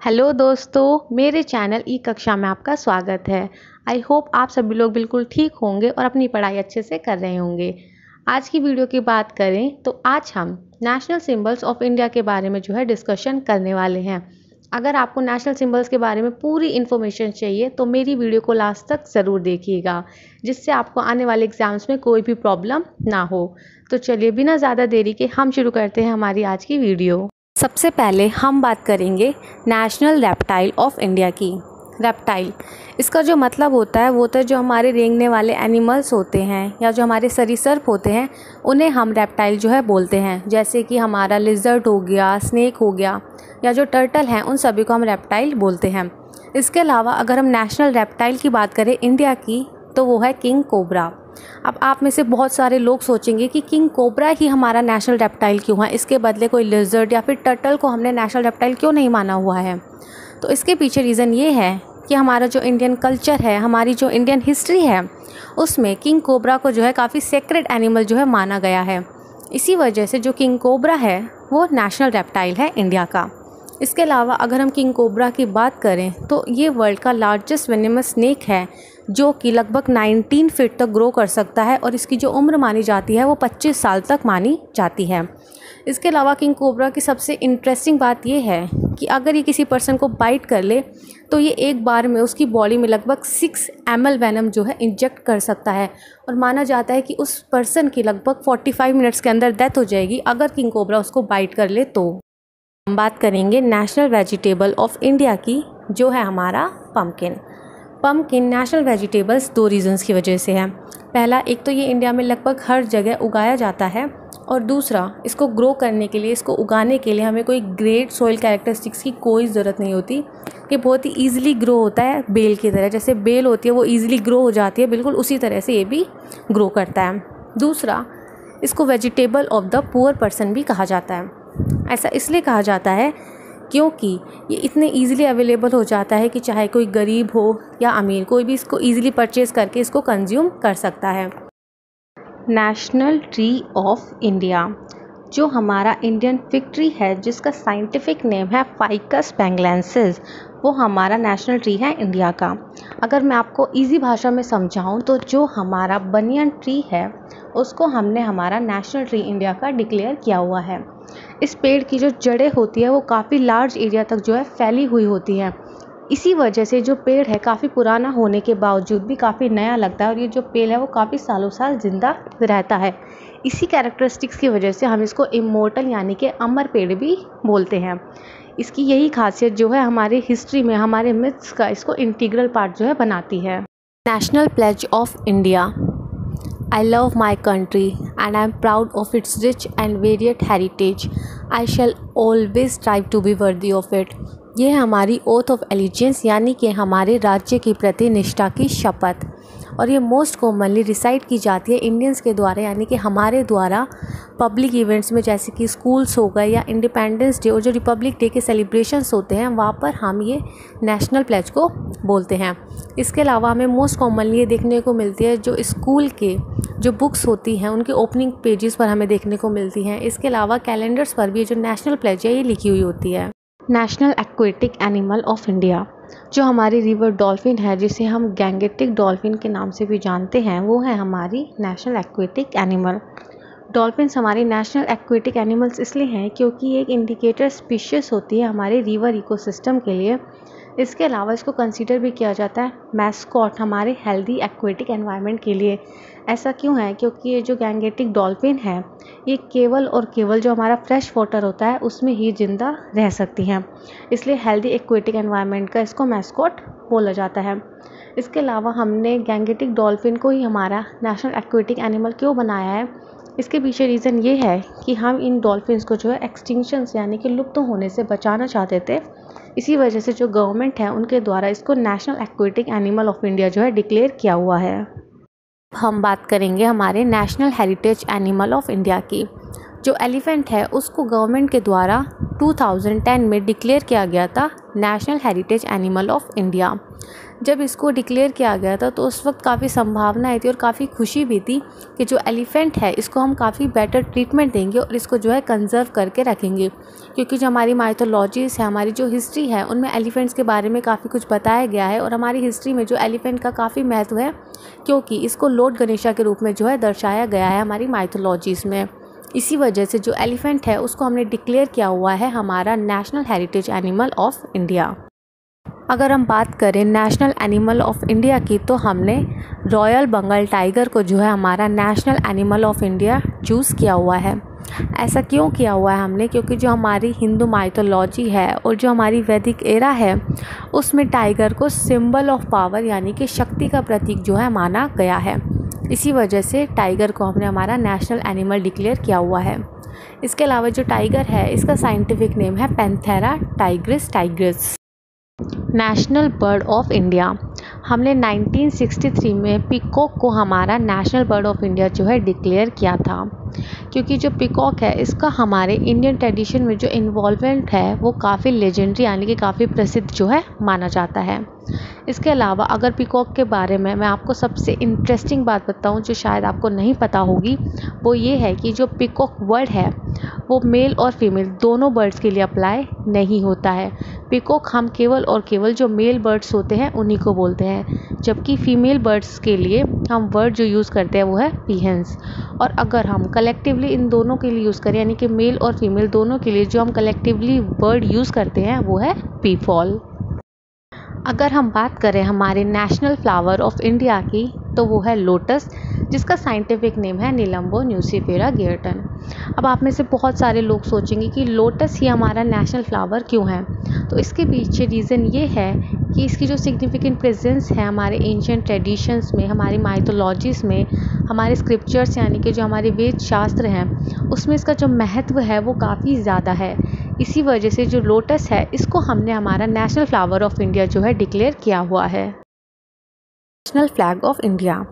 Hello दोस्तों, मेरे channel ई कक्षा में आपका स्वागत है। आई होप आप सभी लोग बिल्कुल ठीक होंगे और अपनी पढ़ाई अच्छे से कर रहे होंगे। आज की वीडियो की बात करें तो आज हम नेशनल सिंबल्स ऑफ इंडिया के बारे में डिस्कशन करने वाले हैं। अगर आपको नेशनल सिंबल्स के बारे में पूरी इन्फॉर्मेशन चाहिए तो मेरी वीडियो को लास्ट तक ज़रूर देखिएगा, जिससे आपको आने वाले एग्जाम्स में कोई भी प्रॉब्लम ना हो। तो चलिए बिना ज़्यादा देरी के हम शुरू करते हैं हमारी आज की वीडियो। सबसे पहले हम बात करेंगे नेशनल रेप्टाइल ऑफ इंडिया की। रेप्टाइल, इसका जो मतलब होता है वो होता है जो हमारे रेंगने वाले एनिमल्स होते हैं या जो हमारे सरीसृप होते हैं उन्हें हम रेप्टाइल बोलते हैं। जैसे कि हमारा लिजर्ड हो गया, स्नेक हो गया या जो टर्टल हैं उन सभी को हम रेप्टाइल बोलते हैं। इसके अलावा अगर हम नेशनल रेप्टाइल की बात करें इंडिया की तो वो है किंग कोबरा। अब आप में से बहुत सारे लोग सोचेंगे कि किंग कोबरा ही हमारा नेशनल रेप्टाइल क्यों है, इसके बदले कोई लिजर्ड या फिर टर्टल को हमने नेशनल रेप्टाइल क्यों नहीं माना हुआ है। तो इसके पीछे रीज़न ये है कि हमारा जो इंडियन कल्चर है, हमारी जो इंडियन हिस्ट्री है, उसमें किंग कोबरा को काफ़ी सेक्रेड एनिमल माना गया है। इसी वजह से जो किंग कोबरा है वो नेशनल रेप्टाइल है इंडिया का। इसके अलावा अगर हम किंग कोबरा की बात करें तो ये वर्ल्ड का लार्जेस्ट वेनेमस स्नेक है, जो कि लगभग 19 फीट तक ग्रो कर सकता है और इसकी जो उम्र मानी जाती है वो 25 साल तक मानी जाती है। इसके अलावा किंग कोबरा की सबसे इंटरेस्टिंग बात ये है कि अगर ये किसी पर्सन को बाइट कर ले तो ये एक बार में उसकी बॉडी में लगभग 6 ml वेनम इंजेक्ट कर सकता है और माना जाता है कि उस पर्सन की लगभग 45 मिनट्स के अंदर डेथ हो जाएगी अगर किंग कोबरा उसको बाइट कर ले तो। हम बात करेंगे नेशनल वेजिटेबल ऑफ इंडिया की, जो है हमारा pumpkin. Pumpkin national vegetables 2 reasons की वजह से है। पहला, एक तो ये इंडिया में लगभग हर जगह उगाया जाता है और दूसरा, इसको ग्रो करने के लिए, इसको उगाने के लिए हमें कोई ग्रेट सॉइल कैरेक्टरिस्टिक्स की कोई ज़रूरत नहीं होती। ये बहुत ही ईजिली ग्रो होता है बेल की तरह। जैसे बेल होती है वो ईजिली ग्रो हो जाती है, बिल्कुल उसी तरह से ये भी ग्रो करता है। दूसरा, इसको vegetable of the poor person भी कहा जाता है। ऐसा इसलिए कहा जाता है क्योंकि ये इतने ईज़िली अवेलेबल हो जाता है कि चाहे कोई गरीब हो या अमीर, कोई भी इसको ईज़िली परचेज़ करके इसको कंज्यूम कर सकता है। नेशनल ट्री ऑफ इंडिया, जो हमारा इंडियन फिग ट्री है जिसका साइंटिफिक नेम है फाइकस बेंगलेंसिस, वो हमारा नेशनल ट्री है इंडिया का। अगर मैं आपको इजी भाषा में समझाऊं तो जो हमारा बनियन ट्री है उसको हमने हमारा नेशनल ट्री इंडिया का डिक्लेयर किया हुआ है। इस पेड़ की जो जड़ें होती है वो काफ़ी लार्ज एरिया तक फैली हुई होती है। इसी वजह से जो पेड़ है काफ़ी पुराना होने के बावजूद भी काफ़ी नया लगता है और ये जो पेड़ है वो काफ़ी सालों साल जिंदा रहता है। इसी कैरेक्टरिस्टिक्स की वजह से हम इसको इमोर्टल यानी कि अमर पेड़ भी बोलते हैं। इसकी यही खासियत हमारे हिस्ट्री में, हमारे मिथ्स का इसको इंटीग्रल पार्ट बनाती है। National pledge of India. I love my country and I am proud of its rich and varied heritage. I shall always strive to be worthy of it. ये है हमारी oath of allegiance यानी कि हमारे राज्य के प्रति निष्ठा की शपथ, और ये मोस्ट कॉमनली रिसाइट की जाती है इंडियंस के द्वारा, यानी कि हमारे द्वारा पब्लिक इवेंट्स में, जैसे कि स्कूल्स हो गए या इंडिपेंडेंस डे और जो रिपब्लिक डे के सेलिब्रेशंस होते हैं वहाँ पर हम ये नेशनल प्लेज को बोलते हैं। इसके अलावा हमें मोस्ट कॉमनली ये देखने को मिलती है जो स्कूल के जो बुक्स होती हैं उनके ओपनिंग पेजेस पर हमें देखने को मिलती हैं। इसके अलावा कैलेंडर्स पर भी जो नेशनल प्लेज है ये लिखी हुई होती है। National aquatic animal of India, जो हमारी रिवर डॉल्फिन है जिसे हम गैंगेटिक डॉल्फिन के नाम से भी जानते हैं, वो है हमारी नेशनल एक्वेटिक एनिमल। डॉल्फिन्स हमारी नेशनल एक्वेटिक एनिमल्स इसलिए हैं क्योंकि ये एक इंडिकेटर स्पीशीज़ होती है हमारे रिवर इकोसिस्टम के लिए। इसके अलावा इसको कंसीडर भी किया जाता है मैस्कॉट हमारे हेल्दी एक्वेटिक एनवायरनमेंट के लिए। ऐसा क्यों है? क्योंकि ये जो गैंगेटिक डॉल्फिन है ये केवल और केवल जो हमारा फ्रेश वाटर होता है उसमें ही ज़िंदा रह सकती हैं, इसलिए हेल्दी एक्वेटिक एनवायरनमेंट का इसको मैस्कॉट बोला जाता है। इसके अलावा हमने गैंगेटिक डॉल्फिन को ही हमारा नेशनल एक्वेटिक एनिमल क्यों बनाया है, इसके पीछे रीज़न ये है कि हम इन डॉल्फिन्स को एक्सटिंक्शन से यानी कि लुप्त होने से बचाना चाहते थे। इसी वजह से जो गवर्नमेंट है उनके द्वारा इसको national aquatic animal of India declare किया हुआ है। हम बात करेंगे हमारे national heritage animal of India की। जो एलिफेंट है उसको गवर्नमेंट के द्वारा 2010 में डिक्लेयर किया गया था national heritage animal of India. जब इसको डिक्लेयर किया गया था तो उस वक्त काफ़ी संभावनाएं थी और काफ़ी खुशी भी थी कि जो एलिफेंट है इसको हम काफ़ी बेटर ट्रीटमेंट देंगे और इसको जो है कंजर्व करके रखेंगे, क्योंकि जो हमारी माइथोलॉजीज़ है, हमारी जो हिस्ट्री है, उनमें एलिफेंट्स के बारे में काफ़ी कुछ बताया गया है और हमारी हिस्ट्री में जो एलिफेंट का काफ़ी महत्व है, क्योंकि इसको लॉर्ड गणेशा के रूप में जो है दर्शाया गया है हमारी माइथोलॉजीज़ में। इसी वजह से जो एलिफेंट है उसको हमने डिक्लेयर किया हुआ है हमारा national heritage animal of India. अगर हम बात करें नेशनल एनिमल ऑफ इंडिया की, तो हमने रॉयल बंगाल टाइगर को जो है हमारा national animal of India choose किया हुआ है। ऐसा क्यों किया हुआ है हमने? क्योंकि जो हमारी हिंदू माइथोलॉजी है और जो हमारी वैदिक एरा है उसमें टाइगर को सिंबल ऑफ पावर यानी कि शक्ति का प्रतीक जो है माना गया है। इसी वजह से टाइगर को हमने हमारा नेशनल एनिमल डिक्लेयर किया हुआ है। इसके अलावा जो टाइगर है इसका साइंटिफिक नेम है Panthera Tigris Tigris. National bird of India, हमने 1963 में पीकॉक को हमारा नेशनल बर्ड ऑफ इंडिया जो है डिक्लेयर किया था, क्योंकि जो पीकॉक है इसका हमारे इंडियन ट्रेडिशन में जो इन्वॉल्वमेंट है वो काफ़ी लेजेंडरी यानी कि काफ़ी प्रसिद्ध जो है माना जाता है। इसके अलावा अगर पीकॉक के बारे में मैं आपको सबसे इंटरेस्टिंग बात बताऊं जो शायद आपको नहीं पता होगी, वो ये है कि जो पीकॉक वर्ड है वो मेल और फीमेल दोनों बर्ड्स के लिए अप्लाई नहीं होता है। पीकॉक हम केवल और केवल जो मेल बर्ड्स होते हैं उन्हीं को बोलते हैं, जबकि फीमेल बर्ड्स के लिए हम वर्ड जो यूज़ करते हैं वो है पीहेंस। और अगर हम कलेक्टिवली इन दोनों के लिए यूज़ करें यानी कि मेल और फीमेल दोनों के लिए जो हम कलेक्टिवली वर्ड यूज़ करते हैं वो है पीफॉल। अगर हम बात करें हमारे नेशनल फ्लावर ऑफ इंडिया की, तो वो है लोटस, जिसका साइंटिफिक नेम है नीलम्बो न्यूसीफेरा गियर्टन। अब आप में से बहुत सारे लोग सोचेंगे कि लोटस ही हमारा नेशनल फ्लावर क्यों है, तो इसके पीछे रीज़न ये है कि इसकी जो सिग्निफिकेंट प्रेजेंस है हमारे एंशिएंट ट्रेडिशंस में, हमारी माइथोलॉजीज़ में, हमारे स्क्रिप्चर्स यानी कि जो हमारे वेद शास्त्र हैं उसमें इसका जो महत्व है वो काफ़ी ज़्यादा है। इसी वजह से जो लोटस है इसको हमने हमारा नेशनल फ्लावर ऑफ इंडिया जो है डिक्लेयर किया हुआ है। नेशनल फ्लैग ऑफ इंडिया,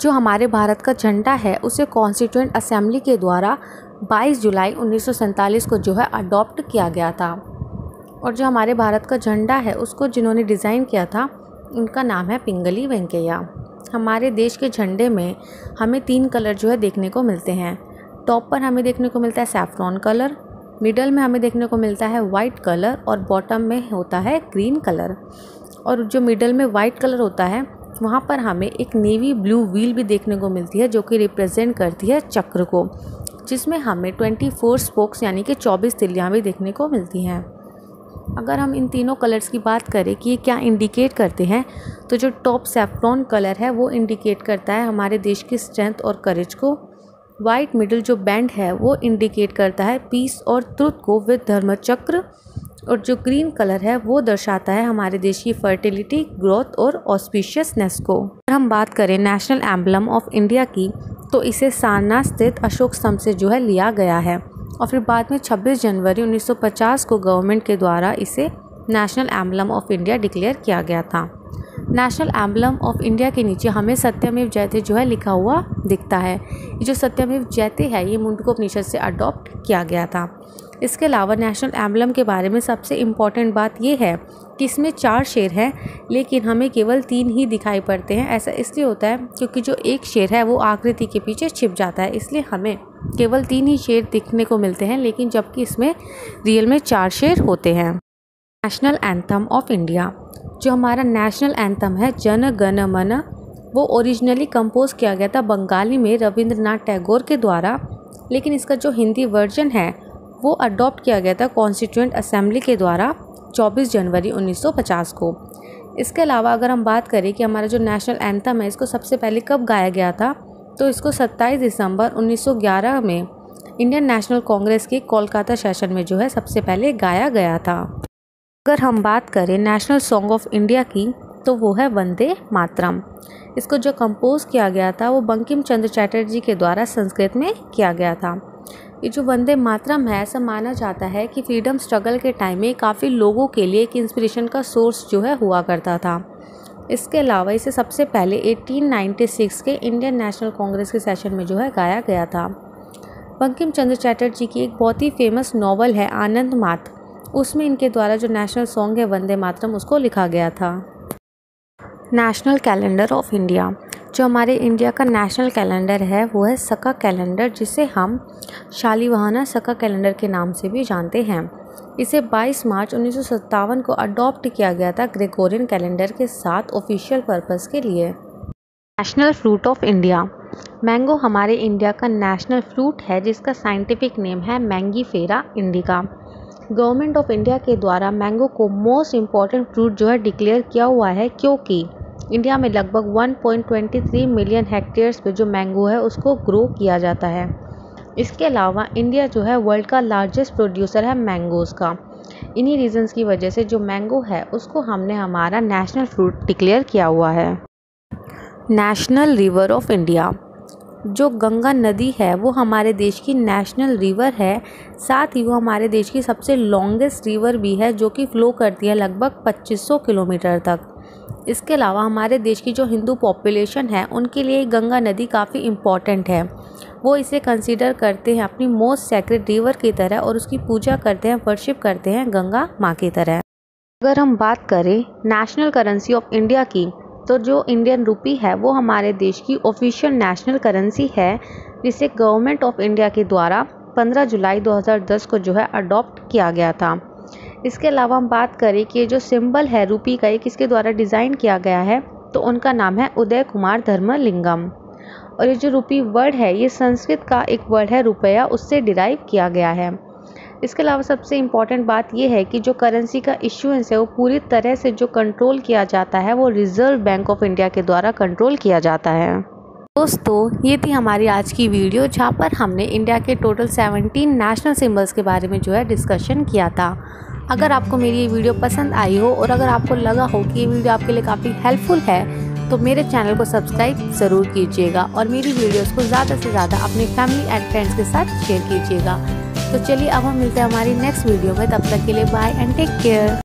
जो हमारे भारत का झंडा है उसे कॉन्स्टिट्यूएंट असेंबली के द्वारा 22 जुलाई 1947 को जो है अडॉप्ट किया गया था। और जो हमारे भारत का झंडा है उसको जिन्होंने डिज़ाइन किया था उनका नाम है पिंगली वेंकैया। हमारे देश के झंडे में हमें 3 कलर जो है देखने को मिलते हैं। टॉप पर हमें देखने को मिलता है सैफ्रॉन कलर, मिडल में हमें देखने को मिलता है वाइट कलर और बॉटम में होता है ग्रीन कलर। और जो मिडल में वाइट कलर होता है वहाँ पर हमें एक नेवी ब्लू व्हील भी देखने को मिलती है जो कि रिप्रेजेंट करती है चक्र को, जिसमें हमें 24 स्पोक्स यानी कि 24 तिल्लियाँ भी देखने को मिलती हैं। अगर हम इन तीनों कलर्स की बात करें कि ये क्या इंडिकेट करते हैं, तो जो टॉप सैफ्रॉन कलर है वो इंडिकेट करता है हमारे देश की स्ट्रेंथ और करेज को। वाइट मिडल जो बैंड है वो इंडिकेट करता है पीस और ट्रुथ को विद धर्म चक्र। और जो ग्रीन कलर है वो दर्शाता है हमारे देश की फर्टिलिटी, ग्रोथ और ऑस्पिशियसनेस को। अगर हम बात करें नेशनल एम्बलम ऑफ इंडिया की, तो इसे सारनाथ स्थित अशोक स्तंभ से जो है लिया गया है और फिर बाद में 26 जनवरी 1950 को गवर्नमेंट के द्वारा इसे national emblem of India declare किया गया था। नेशनल एम्बलम ऑफ इंडिया के नीचे हमें सत्यमेव जयते जो है लिखा हुआ दिखता है। ये जो सत्यमेव जयते है ये मुंडकोपनिषद से अडॉप्ट किया गया था। इसके अलावा नेशनल एम्बलम के बारे में सबसे इम्पॉर्टेंट बात ये है कि इसमें 4 शेर हैं लेकिन हमें केवल 3 ही दिखाई पड़ते हैं। ऐसा इसलिए होता है क्योंकि जो एक शेर है वो आकृति के पीछे छिप जाता है, इसलिए हमें केवल 3 ही शेर दिखने को मिलते हैं, लेकिन जबकि इसमें रियल में 4 शेर होते हैं। नेशनल एंथम ऑफ इंडिया, जो हमारा नेशनल एंथम है जन गण मन, वो ओरिजिनली कंपोज किया गया था बंगाली में रविंद्रनाथ टैगोर के द्वारा, लेकिन इसका जो हिंदी वर्जन है वो अडॉप्ट किया गया था कॉन्स्टिट्यूएंट असेंबली के द्वारा 24 जनवरी 1950 को। इसके अलावा अगर हम बात करें कि हमारा जो नेशनल एंथम है इसको सबसे पहले कब गाया गया था, तो इसको 27 दिसंबर 1911 में इंडियन नेशनल कांग्रेस के कोलकाता सेशन में जो है सबसे पहले गाया गया था। अगर हम बात करें नेशनल सॉन्ग ऑफ इंडिया की, तो वो है वंदे मातरम। इसको जो कंपोज किया गया था वो बंकिम चंद्र चटर्जी के द्वारा संस्कृत में किया गया था। ये जो वंदे मातरम है ऐसा माना जाता है कि फ्रीडम स्ट्रगल के टाइम में काफ़ी लोगों के लिए एक इंस्पिरेशन का सोर्स जो है हुआ करता था। इसके अलावा इसे सबसे पहले 1896 के इंडियन नेशनल कांग्रेस के सेशन में जो है गाया गया था। बंकिम चंद्र चटर्जी की एक बहुत ही फेमस नॉवल है आनंद मात, उसमें इनके द्वारा जो नेशनल सॉन्ग है वंदे मातरम उसको लिखा गया था। National calendar of India. जो हमारे इंडिया का नेशनल कैलेंडर है वो है सक्का कैलेंडर, जिसे हम शालिवाहना सक्का कैलेंडर के नाम से भी जानते हैं। इसे 22 मार्च 1957 को अडॉप्ट किया गया था ग्रेगोरियन कैलेंडर के साथ ऑफिशियल पर्पस के लिए। National fruit of India. Mango हमारे इंडिया का नेशनल फ्रूट है, जिसका साइंटिफिक नेम है Mangifera indica. Government of India के द्वारा मैंगो को मोस्ट इम्पॉर्टेंट फ्रूट जो है डिक्लेयर किया हुआ है, क्योंकि इंडिया में लगभग 1.23 मिलियन हेक्टेयर्स पे जो मैंगो है उसको ग्रो किया जाता है। इसके अलावा इंडिया जो है वर्ल्ड का लार्जेस्ट प्रोड्यूसर है मैंगोज़ का। इन्हीं रीजंस की वजह से जो मैंगो है उसको हमने हमारा नेशनल फ्रूट डिक्लेयर किया हुआ है। National river of India. जो गंगा नदी है वो हमारे देश की नेशनल रिवर है, साथ ही वो हमारे देश की सबसे लॉन्गेस्ट रिवर भी है, जो कि फ़्लो करती है लगभग 2500 किलोमीटर तक। इसके अलावा हमारे देश की जो हिंदू पॉपुलेशन है उनके लिए गंगा नदी काफ़ी इम्पॉर्टेंट है। वो इसे कंसीडर करते हैं अपनी मोस्ट सैक्रेड रिवर की तरह और उसकी पूजा करते हैं, वर्शिप करते हैं गंगा माँ की तरह। अगर हम बात करें नेशनल करेंसी ऑफ इंडिया की, तो जो इंडियन रुपी है वो हमारे देश की ऑफिशियल नेशनल करेंसी है, जिसे गवर्नमेंट ऑफ इंडिया के द्वारा 15 जुलाई 2010 को जो है अडॉप्ट किया गया था। इसके अलावा हम बात करें कि जो सिंबल है रुपी का, ये किसके द्वारा डिज़ाइन किया गया है, तो उनका नाम है उदय कुमार धर्मलिंगम। और ये जो रुपी वर्ड है ये संस्कृत का एक वर्ड है रुपया, उससे डिराइव किया गया है। इसके अलावा सबसे इम्पॉर्टेंट बात यह है कि जो करेंसी का इशूएंस है वो पूरी तरह से जो कंट्रोल किया जाता है वो रिजर्व बैंक ऑफ इंडिया के द्वारा कंट्रोल किया जाता है। दोस्तों, ये थी हमारी आज की वीडियो, जहाँ पर हमने इंडिया के टोटल 17 नेशनल सिंबल्स के बारे में जो है डिस्कशन किया था। अगर आपको मेरी ये वीडियो पसंद आई हो और अगर आपको लगा हो कि ये वीडियो आपके लिए काफ़ी हेल्पफुल है, तो मेरे चैनल को सब्सक्राइब ज़रूर कीजिएगा और मेरी वीडियोस को ज़्यादा से ज़्यादा अपनी फैमिली एंड फ्रेंड्स के साथ शेयर कीजिएगा। तो चलिए अब हम मिलते हैं हमारी नेक्स्ट वीडियो में। तब तक के लिए बाय एंड टेक केयर।